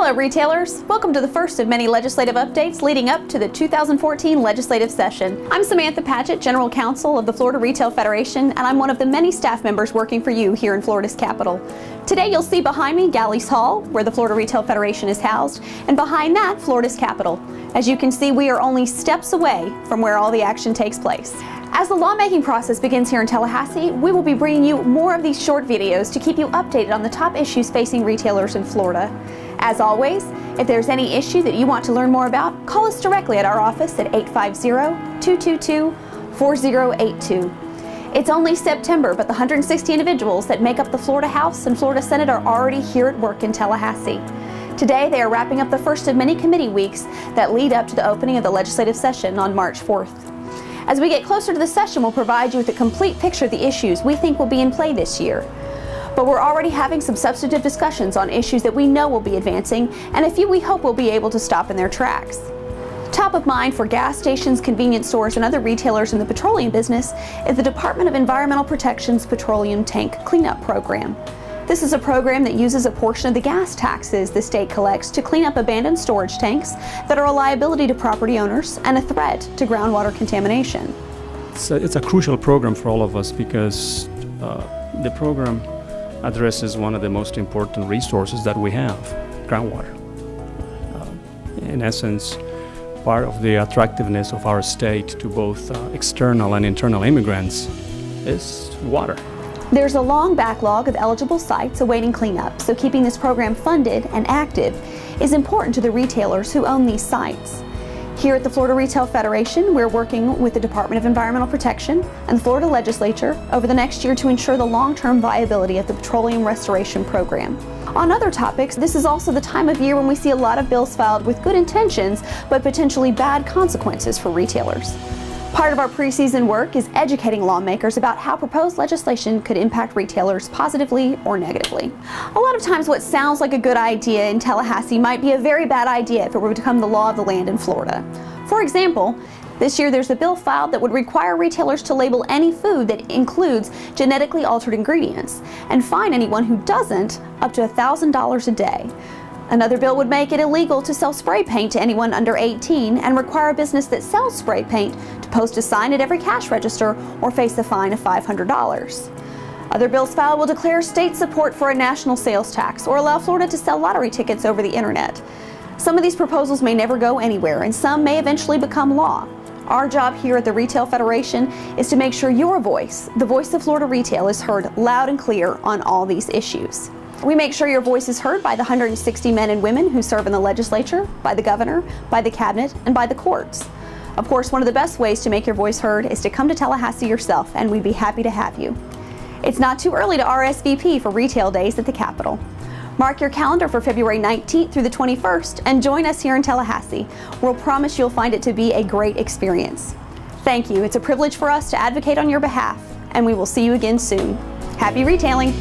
Hello retailers, welcome to the first of many legislative updates leading up to the 2014 legislative session. I'm Samantha Padgett, General Counsel of the Florida Retail Federation, and I'm one of the many staff members working for you here in Florida's capital. Today you'll see behind me Galleys Hall, where the Florida Retail Federation is housed, and behind that, Florida's Capitol. As you can see, we are only steps away from where all the action takes place. As the lawmaking process begins here in Tallahassee, we will be bringing you more of these short videos to keep you updated on the top issues facing retailers in Florida. As always, if there's any issue that you want to learn more about, call us directly at our office at 850-222-4082. It's only September, but the 160 individuals that make up the Florida House and Florida Senate are already here at work in Tallahassee. Today, they are wrapping up the first of many committee weeks that lead up to the opening of the legislative session on March 4th. As we get closer to the session, we'll provide you with a complete picture of the issues we think will be in play this year. But we're already having some substantive discussions on issues that we know will be advancing, and a few we hope will be able to stop in their tracks. Top of mind for gas stations, convenience stores, and other retailers in the petroleum business is the Department of Environmental Protection's Petroleum Tank Cleanup Program. This is a program that uses a portion of the gas taxes the state collects to clean up abandoned storage tanks that are a liability to property owners and a threat to groundwater contamination. It's a crucial program for all of us because the program addresses one of the most important resources that we have, groundwater. In essence, part of the attractiveness of our state to both external and internal immigrants is water. There's a long backlog of eligible sites awaiting cleanup, so keeping this program funded and active is important to the retailers who own these sites. Here at the Florida Retail Federation, we're working with the Department of Environmental Protection and the Florida Legislature over the next year to ensure the long-term viability of the petroleum restoration program. On other topics, this is also the time of year when we see a lot of bills filed with good intentions, but potentially bad consequences for retailers. Part of our preseason work is educating lawmakers about how proposed legislation could impact retailers positively or negatively. A lot of times what sounds like a good idea in Tallahassee might be a very bad idea if it were to become the law of the land in Florida. For example, this year there's a bill filed that would require retailers to label any food that includes genetically altered ingredients and fine anyone who doesn't up to $1,000 a day. Another bill would make it illegal to sell spray paint to anyone under 18 and require a business that sells spray paint to post a sign at every cash register or face a fine of $500. Other bills filed will declare state support for a national sales tax or allow Florida to sell lottery tickets over the internet. Some of these proposals may never go anywhere and some may eventually become law. Our job here at the Retail Federation is to make sure your voice, the voice of Florida retail, is heard loud and clear on all these issues. We make sure your voice is heard by the 160 men and women who serve in the legislature, by the governor, by the cabinet, and by the courts. Of course, one of the best ways to make your voice heard is to come to Tallahassee yourself, and we'd be happy to have you. It's not too early to RSVP for retail days at the Capitol. Mark your calendar for February 19th through the 21st and join us here in Tallahassee. We'll promise you'll find it to be a great experience. Thank you. It's a privilege for us to advocate on your behalf, and we will see you again soon. Happy retailing!